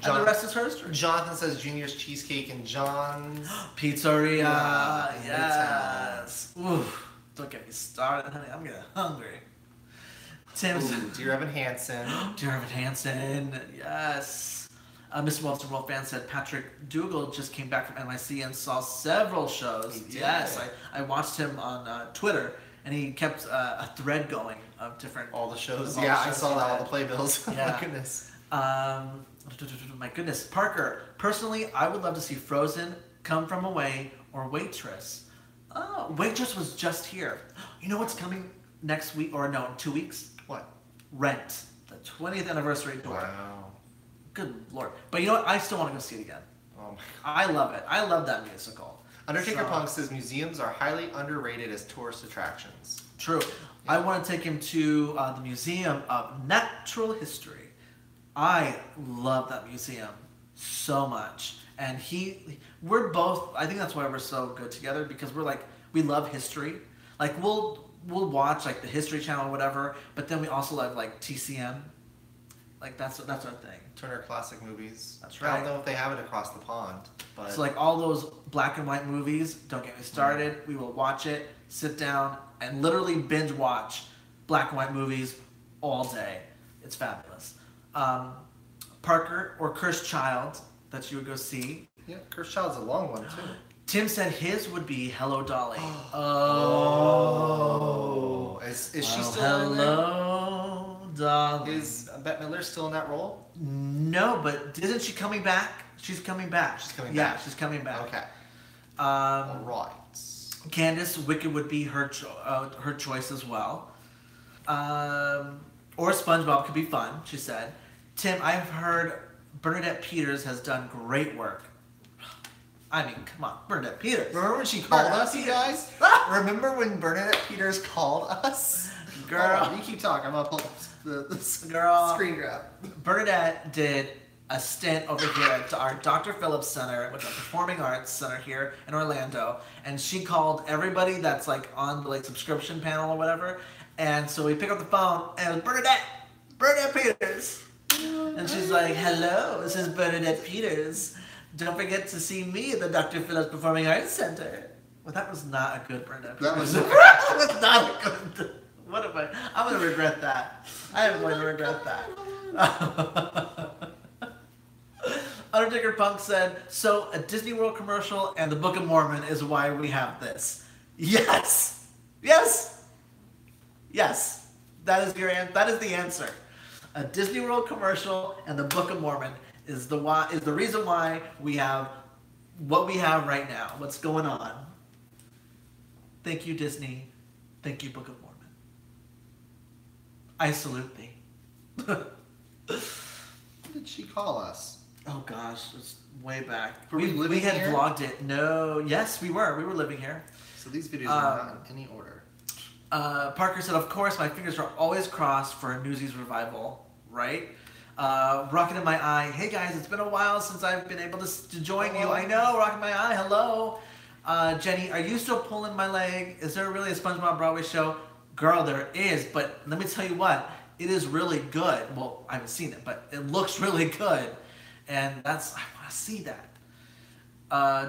And the rest is history. Jonathan says Junior's Cheesecake and John's Pizzeria. Yes. Oof. Don't get me started, honey. I'm getting hungry. Tim's. Dear Evan Hansen. Dear Evan Hansen. Yes. Mr. Walter Wolf fan said Patrick Dougal just came back from NYC and saw several shows. Yes. I watched him on Twitter, and he kept a thread going of different. All the shows. Yeah, I saw that. All the playbills. Yeah. My goodness. My goodness. Parker, personally, I would love to see Frozen, Come From Away, or Waitress. Oh, Waitress was just here. You know what's coming next week, or no, in 2 weeks? What? Rent, the 20th anniversary tour. Wow. Good Lord. But you know what? I still want to go see it again. Oh my God. I love it. I love that musical. Undertaker Punk says museums are highly underrated as tourist attractions. True. Yeah. I want to take him to the Museum of Natural History. I love that museum so much. And we're both, I think that's why we're so good together, because we love history. Like we'll watch like the History Channel or whatever, but then we also love like TCM. Like that's our thing. Turner Classic Movies. That's right. I don't know if they have it across the pond, but so like all those black and white movies, don't get me started. We will watch it, sit down, and literally binge watch black and white movies all day. It's fabulous. Parker or Cursed Child that you would go see. Yeah, Cursed Child's a long one too. Tim said his would be Hello Dolly. Oh. Is she still in there? Hello Dolly. Is Bette Midler still in that role? No, but isn't she coming back? She's coming back. She's coming Yeah, back. she's coming back. Okay. All right. Candace, Wicked would be her choice as well. Or SpongeBob could be fun, she said. Tim, I've heard Bernadette Peters has done great work. I mean, come on, Bernadette Peters. Remember when she called us, you guys? Remember when Bernadette Peters called us? Girl. You keep talking. I'm going to pull up the screen grab. Bernadette did a stint over here at our Dr. Phillips Center, which is a performing arts center here in Orlando, and she called everybody that's like on the like subscription panel or whatever, and so we pick up the phone and it was Bernadette Peters, and she's like, "Hello, this is Bernadette Peters. Don't forget to see me at the Dr. Phillips Performing Arts Center." Well, that was not a good Bernadette Peters. That was not a good. What am I? I'm gonna regret that. I am going to regret that. Undertaker Punk said, "So a Disney World commercial and the Book of Mormon is why we have this." Yes, yes, yes. That is your that is the answer. A Disney World commercial and the Book of Mormon is the reason why we have what we have right now. What's going on? Thank you, Disney. Thank you, Book of Mormon. I salute thee. What did she call us? Oh gosh, it's way back. We had here? vlogged it. No, yes, we were. We were living here. So these videos are not in any order. Parker said, "Of course, my fingers are always crossed for a Newsies revival, right?" Rocking in my eye. Hey guys, it's been a while since I've been able to join you. I know, rocking my eye. Hello, Jenny. Are you still pulling my leg? Is there really a SpongeBob Broadway show? Girl, there is. But let me tell you what, it is really good. Well, I haven't seen it, but it looks really good. And I want to see that.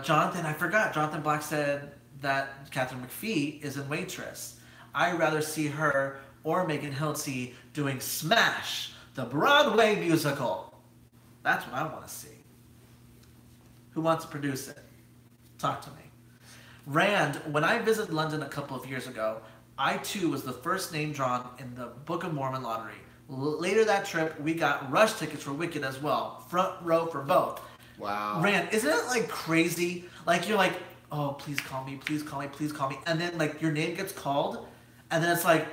Jonathan, I forgot. Jonathan Black said that Catherine McPhee is in Waitress. I'd rather see her or Megan Hilty doing Smash, the Broadway musical. That's what I want to see. Who wants to produce it? Talk to me. Rand, when I visited London a couple of years ago, I too was the first name drawn in the Book of Mormon lottery. Later that trip, we got rush tickets for Wicked as well. Front row for both. Wow. Rand, isn't it like crazy? Like you're like, oh, please call me, please call me, please call me. And then like your name gets called. And then it's like,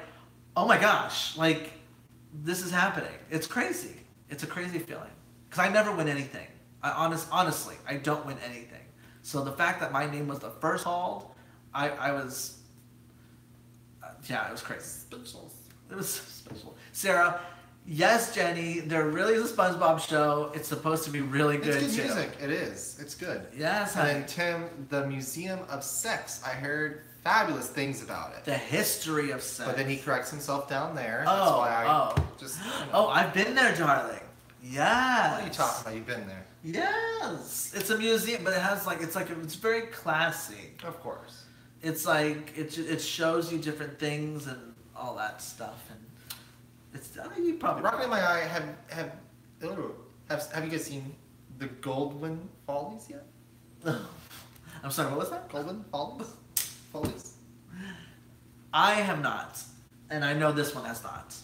oh my gosh, like this is happening. It's crazy. It's a crazy feeling. Because I never win anything. Honestly, I don't win anything. So the fact that my name was the first called, I was, yeah, it was crazy. Special. It was special. Sarah, yes, Jenny, there really is a SpongeBob show. It's supposed to be really good, it's good too. music. It is. It's good. Yes, and then Tim, the Museum of Sex. I heard fabulous things about it. The history of sex. But then he corrects himself down there. Oh, That's why I just. You know. Oh, I've been there, darling. Yes. What are you talking about? You've been there. Yes. It's a museum, but it has it's very classy. Of course. It's like it shows you different things and all that stuff, and it's. I mean, you probably. Rocking in my eye. Have you guys seen the Goldwyn Follies yet? I'm sorry. What was that? Goldwyn Follies. I have not, and I know this one has not.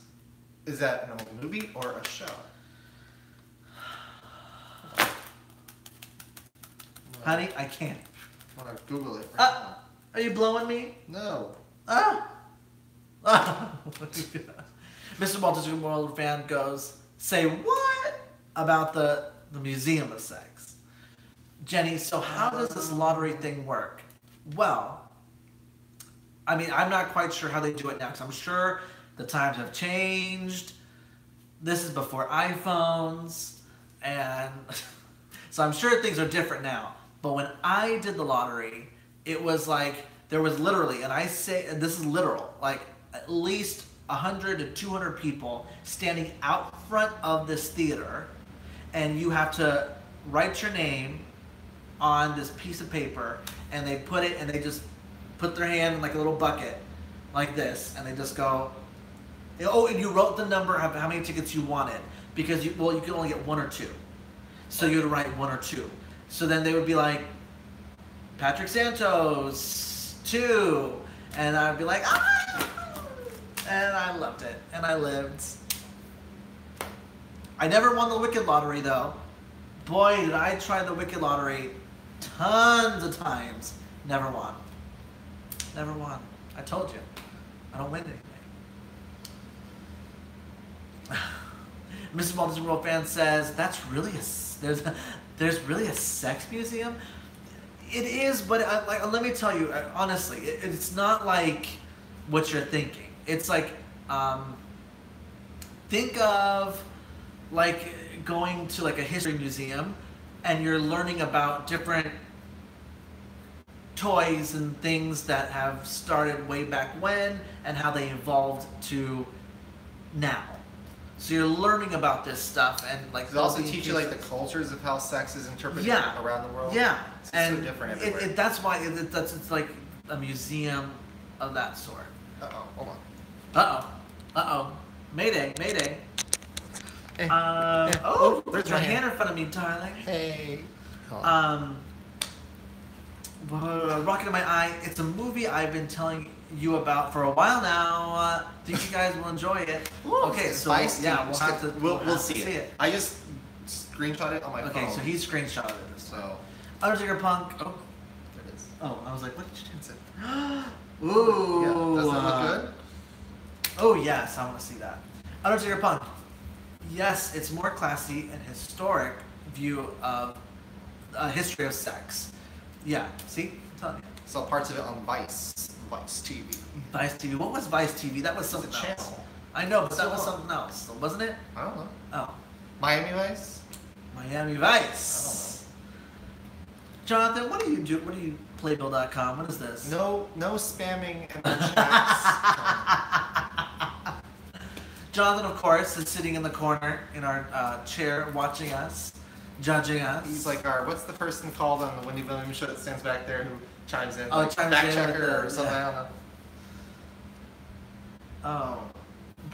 Is that an old movie or a show? Honey, I can't. I'm gonna Google it right now. Are you blowing me? No. Mr. Walters, World fan goes, say what about the Museum of Sex? Jenny, so how does this lottery thing work? Well, I mean, I'm not quite sure how they do it now, because I'm sure the times have changed. This is before iPhones, and so I'm sure things are different now. But when I did the lottery, it was like, there was literally, and I say, and this is literal, like at least 100 to 200 people standing out front of this theater, and you have to write your name on this piece of paper, and they put it, and they just put their hand in like a little bucket, like this, and they just go, oh, and you wrote the number of how many tickets you wanted, because you can only get one or two. So you would write one or two. So then they would be like, Patrick Santos 2, and I would be like, ah! And I loved it, and I lived. I never won the Wicked Lottery though. Boy, did I try the Wicked Lottery tons of times. Never won. Never won. I told you, I don't win anything. Mr. Walt Disney World fan says that's really there's really a sex museum. It is, but let me tell you honestly, it's not like what you're thinking. It's like think of like going to like a history museum and you're learning about different toys and things that have started way back when and how they evolved to now. So you're learning about this stuff and like. Does it also teach you like the cultures of how sex is interpreted around the world? Yeah, it's and so different everywhere. That's why it's like a museum of that sort. Hold on. Mayday. Hey. There's a hand in front of me, darling. Hey. Rocket in My Eye. It's a movie I've been telling you about for a while now. Think you guys will enjoy it. Okay, so we'll have to. We'll see it. I just screenshot it on my phone. Okay, so he screenshotted it. So Undertaker Punk. Oh, there it is. I was like, what did you do? Ooh. Yeah. Does that look good? Oh yes, I want to see that. Undertaker Punk. Yes, it's more classy and historic view of a history of sex. Yeah, see? I'm telling you. Saw parts of it on Vice TV. Vice TV. What was Vice TV? That was something else. Channel. I know, but that was something else, wasn't it? I don't know. Oh. Miami Vice? Miami Vice. Jonathan, what do you do? What do you Playbill.com? What is this? No spamming in the chats. Jonathan, of course, is sitting in the corner in our chair watching us, judging us. He's like what's the person called on the Wendy Williams show that stands back there who chimes in? Oh, like, chimes fact in checker or something, yeah. I don't know. Oh,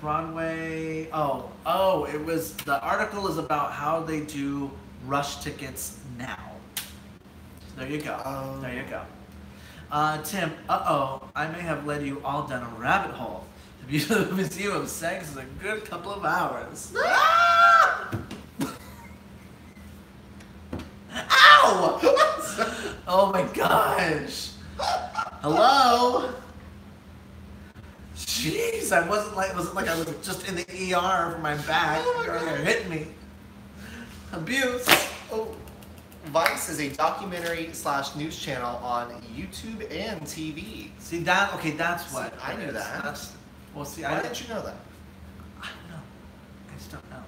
Broadway. Oh, it was, the article is about how they do rush tickets now. So there you go. There you go. Tim, I may have led you all down a rabbit hole. The Beautiful Museum of Sex is a good couple of hours. Ow! Oh my gosh. Hello? Jeez, it wasn't like I was just in the ER for my back. You're hitting me. Abuse. Oh. Vice is a documentary/news channel on YouTube and TV. See that? Okay, that's what. I knew that. Well, see, why didn't you know that? I don't know. I just don't know.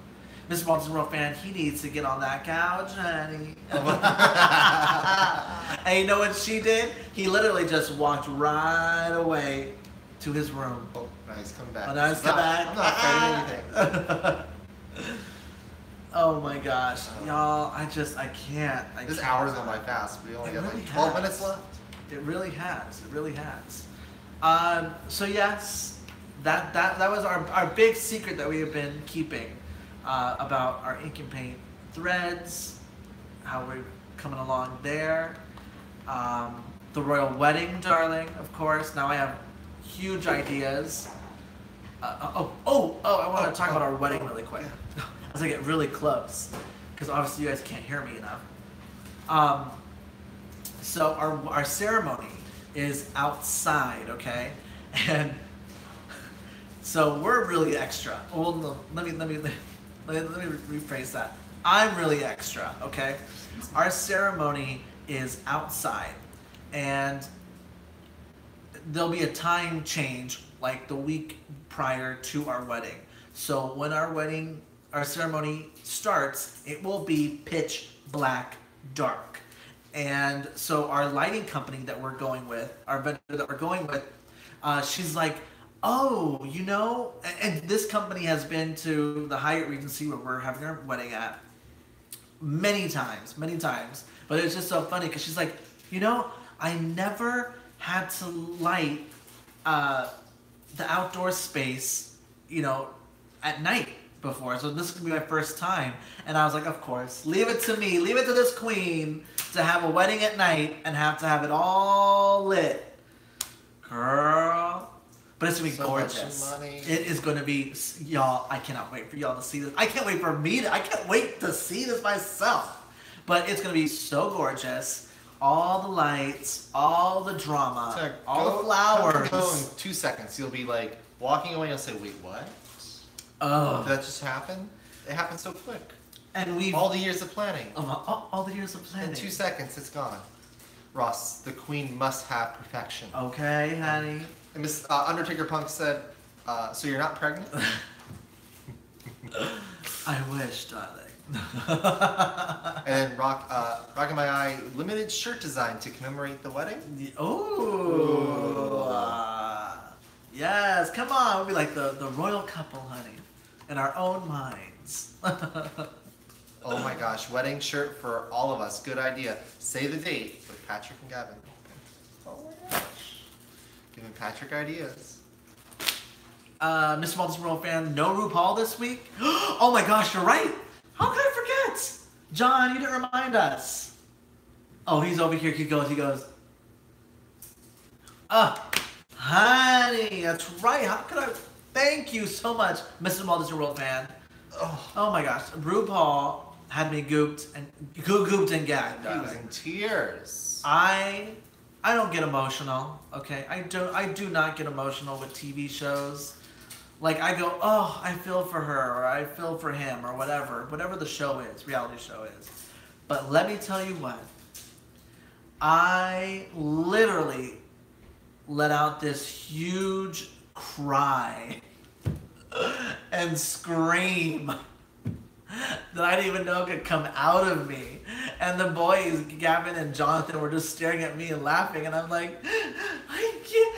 Mr. Walton's a real fan. He needs to get on that couch, honey. And you know what she did? He literally just walked right away to his room. Oh, nice, come back. Oh, nice, come back. I'm not afraid of anything. Oh my gosh, y'all! I can't. This hour's gone by fast. We only got like 12 minutes left. It really has. It really has. So yes, that was our big secret that we have been keeping about our ink and paint threads, how we're coming along there. The royal wedding, darling, of course. Now I have huge ideas. I want to talk about our wedding really quick. As I get really close, because obviously you guys can't hear me enough. So our ceremony is outside, okay, and so we're really extra. Well, no, let me rephrase that. I'm really extra, okay. Our ceremony is outside, and there'll be a time change like the week prior to our wedding. So when our ceremony starts, it will be pitch black dark. And so our lighting company that we're going with, our vendor that we're going with, she's like, oh, you know, and this company has been to the Hyatt Regency where we're having our wedding at many times, but it's just so funny because she's like, you know, I never had to light the outdoor space, you know, at night before, so this is gonna be my first time. And I was like, of course, leave it to me, leave it to this queen to have a wedding at night and have to have it all lit, girl. But it's gonna be gorgeous. It is gonna be, y'all. I cannot wait for y'all to see this. I can't wait to see this myself. But it's gonna be so gorgeous. All the lights, all the drama, all the flowers. Go in 2 seconds. You'll be like walking away and you'll say, wait, what? Oh. Did that just happen? It happened so quick. And we've... all the years of planning. All the years of planning. In 2 seconds, it's gone. Ross, the queen must have perfection. Okay, honey. And Miss Undertaker Punk said, so you're not pregnant? I wish, darling. And Rockin' My Eye limited shirt design to commemorate the wedding. Oh, yes! Come on, we'll be like the royal couple, honey, in our own minds. Oh my gosh, wedding shirt for all of us. Good idea. Say the date with Patrick and Gavin. Oh my gosh, giving Patrick ideas. Mr. Walters World fan, no RuPaul this week. Oh my gosh, you're right. How could I forget? John, you didn't remind us. Oh, he's over here. He goes. Honey, that's right. How could I? Thank you so much, Mr. Walt Disney World fan. Oh my gosh, RuPaul had me gooped and gagged. He was in tears. I don't get emotional. Okay, I do not get emotional with TV shows. Like, I go, oh, I feel for her, or I feel for him, or whatever the show is, reality show is. But let me tell you what, I literally let out this huge cry and scream that I didn't even know could come out of me. And the boys, Gavin and Jonathan, were just staring at me and laughing, and I'm like, I can't.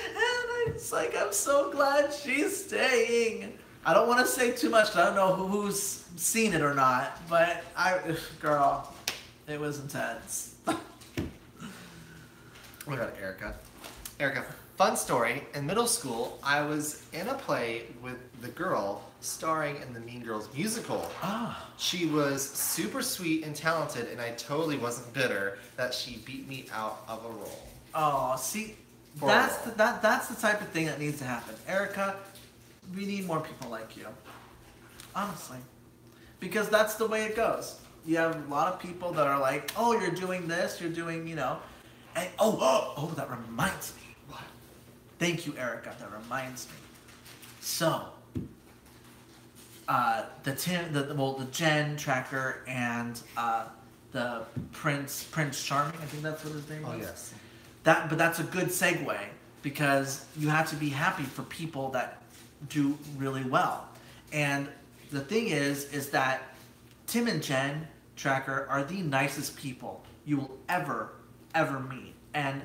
It's like, I'm so glad she's staying. I don't want to say too much because I don't know who's seen it or not, but girl, it was intense. Oh my god, Erica. Erica, fun story. In middle school, I was in a play with the girl starring in the Mean Girls musical. She was super sweet and talented, and I totally wasn't bitter that she beat me out of a role. Oh, see, that's the type of thing that needs to happen. Erica, we need more people like you. Honestly. Because that's the way it goes. You have a lot of people that are like, oh, you're doing this, you're doing, and oh, that reminds me. What? Thank you, Erica. That reminds me. So, the Jen Tracker and the Prince Charming, I think that's what his name was. Oh yes. But that's a good segue because you have to be happy for people that do really well. And the thing is that Tim and Jen Tracker are the nicest people you will ever meet. And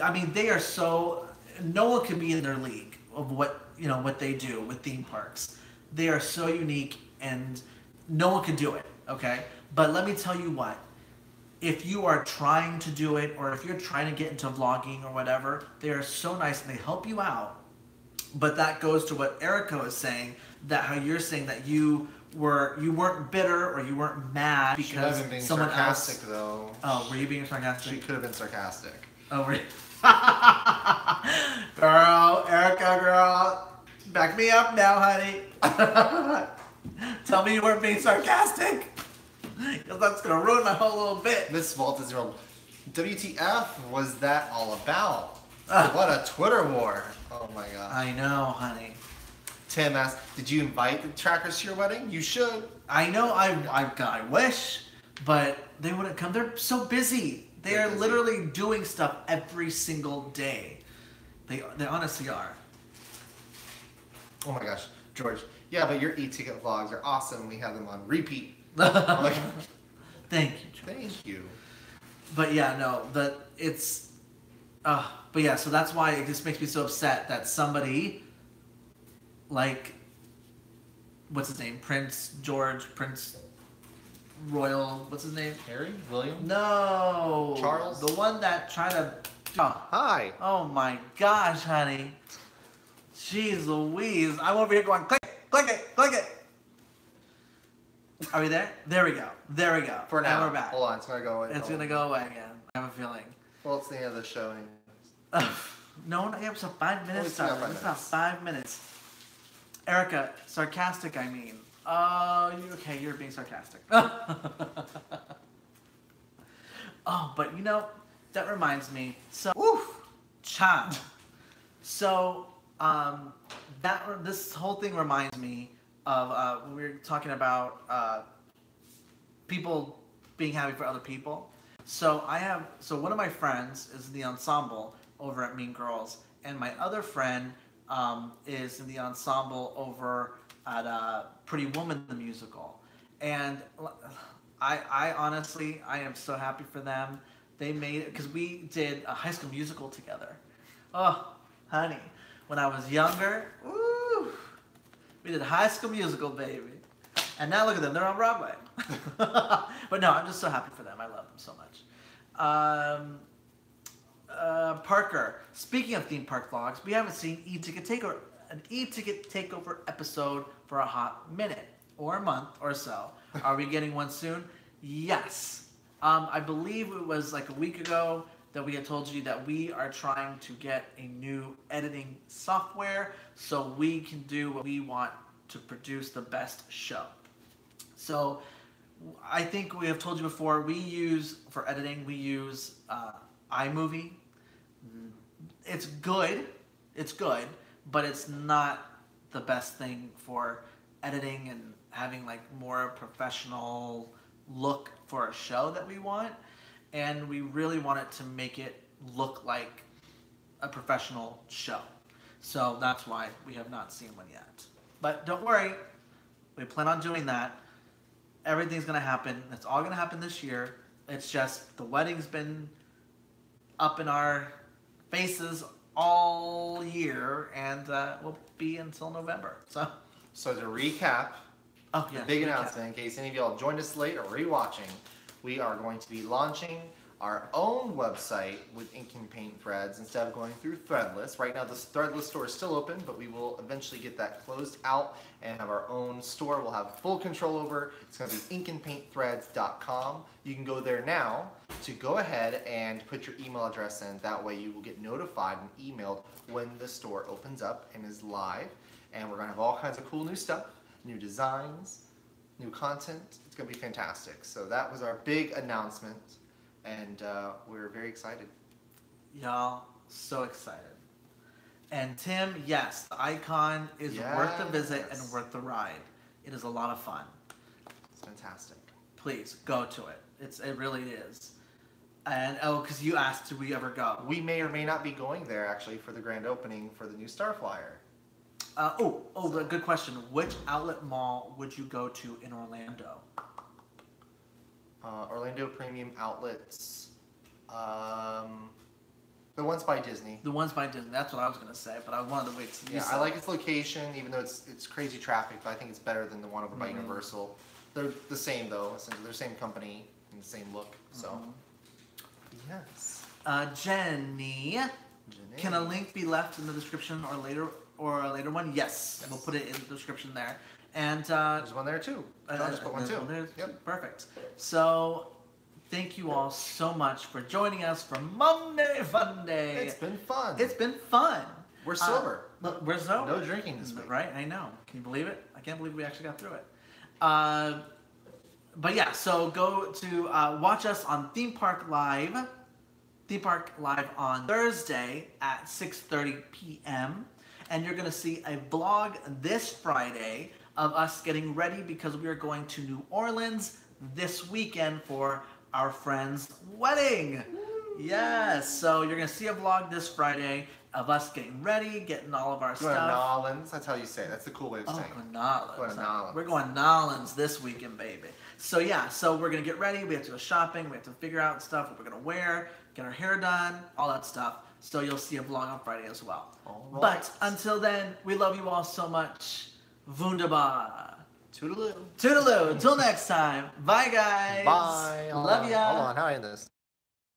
I mean, they are so, no one can be in their league of what they do with theme parks. They are so unique and no one can do it, okay? But let me tell you what, if you are trying to do it or if you're trying to get into vlogging or whatever, they are so nice and they help you out. But that goes to what Erica was saying, that how you're saying that you weren't bitter or you weren't mad because someone else. Though. Oh, were you being sarcastic? She could have been sarcastic. Oh, were you? Girl, Erica, girl, back me up now, honey. Tell me you weren't being sarcastic. Because that's going to ruin my whole little bit. Miss Walt Disney World, WTF was that all about? What a Twitter war. Oh my god. I know, honey. Tim asked, did you invite the Trackers to your wedding? You should. I know, I wish, but they wouldn't come. They're so busy. They are literally doing stuff every single day. They honestly are. Oh my gosh, George. Yeah, but your e-ticket vlogs are awesome. We have them on repeat. Like, thank you, George. Thank you. But yeah, no, but yeah, so that's why it just makes me so upset that somebody like, what's his name? Prince Royal, what's his name? Harry? William? No. Charles? The one that tried to... Hi. Oh my gosh, honey. Jeez Louise. I'm over here going, click it, click it, click it. Are we there? There we go. There we go. For now. And we're back. Hold on, it's gonna go away. It's gonna go away again. I have a feeling. Well, it's the end of the show. No one gave us a 5 minutes. It's not 5 It's not 5 minutes. Erica, sarcastic, I mean. Okay, you're being sarcastic. Oh, but you know, that reminds me. So, child. So, this whole thing reminds me of when we were talking about people being happy for other people. So one of my friends is in the ensemble over at Mean Girls, and my other friend is in the ensemble over at Pretty Woman the musical. And I honestly, I am so happy for them. They made it because we did a High School Musical together. Oh, honey, when I was younger, woo, we did High School Musical, baby. And now look at them, they're on Broadway. But no, I'm just so happy for them. I love them so much. Parker, speaking of theme park vlogs, we haven't seen an e-ticket takeover episode for a hot minute or a month or so. Are we getting one soon? Yes. I believe it was like a week ago that we had told you that we are trying to get a new editing software so we can do what we want to produce the best show. So I think we have told you before, for editing, we use iMovie. It's good, but it's not the best thing for editing and having like more professional look for a show that we want. And we really want it to make it look like a professional show. So that's why we have not seen one yet. But don't worry, we plan on doing that. Everything's gonna happen. It's all gonna happen this year. It's just the wedding's been up in our faces all year, and will be until November. So to recap, yeah, big announcement in case any of y'all joined us late or rewatching, we are going to be launching our own website with ink and paint threads instead of going through Threadless. Right now the Threadless store is still open, but we will eventually get that closed out and have our own store we'll have full control over. It's going to be inkandpaintthreads.com. You can go there now to go ahead and put your email address in. That way you will get notified and emailed when the store opens up and is live. And we're going to have all kinds of cool new stuff, new designs, new content. It's going to be fantastic. So that was our big announcement. And we're very excited. Y'all, so excited. And Tim, yes, the icon is worth the visit and worth the ride. It is a lot of fun. It's fantastic. Please, go to it. It really is. And, because you asked, do we ever go? We may or may not be going there, actually, for the grand opening for the new Star Flyer. Good question. Which outlet mall would you go to in Orlando? Orlando Premium Outlets. The ones by Disney. The ones by Disney. That's what I was going to say, but I wanted to wait to see. Yeah, I like its location, even though it's crazy traffic, but I think it's better than the one over by Universal. They're the same, though. Essentially, they're the same company and the same look. So, yes. Jenny, can a link be left in the description or a later one? Yes, we'll put it in the description there. And there's one there too. I'll just put one too. Yep. Perfect. So thank you all so much for joining us for Monday Funday. It's been fun. It's been fun. We're sober. We're sober. No drinking this week. Right? I know. Can you believe it? I can't believe we actually got through it. But yeah, so go to watch us on Theme Park Live on Thursday at 6:30 p.m. And you're going to see a vlog this Friday of us getting ready because we are going to New Orleans this weekend for our friend's wedding. Yes, so you're going to see a vlog this Friday of us getting ready, getting all of our stuff. Going to New Orleans, that's how you say it. That's the cool way of saying it. New Orleans. We're going to New Orleans this weekend, baby. So yeah, so we're going to get ready. We have to go shopping. We have to figure out stuff, what we're going to wear, get our hair done, all that stuff. So you'll see a vlog on Friday as well. Right. But until then, we love you all so much. Wunderbar. Toodaloo. Toodaloo. Until next time. Bye, guys. Bye. Love ya. Hold on. How do I end this?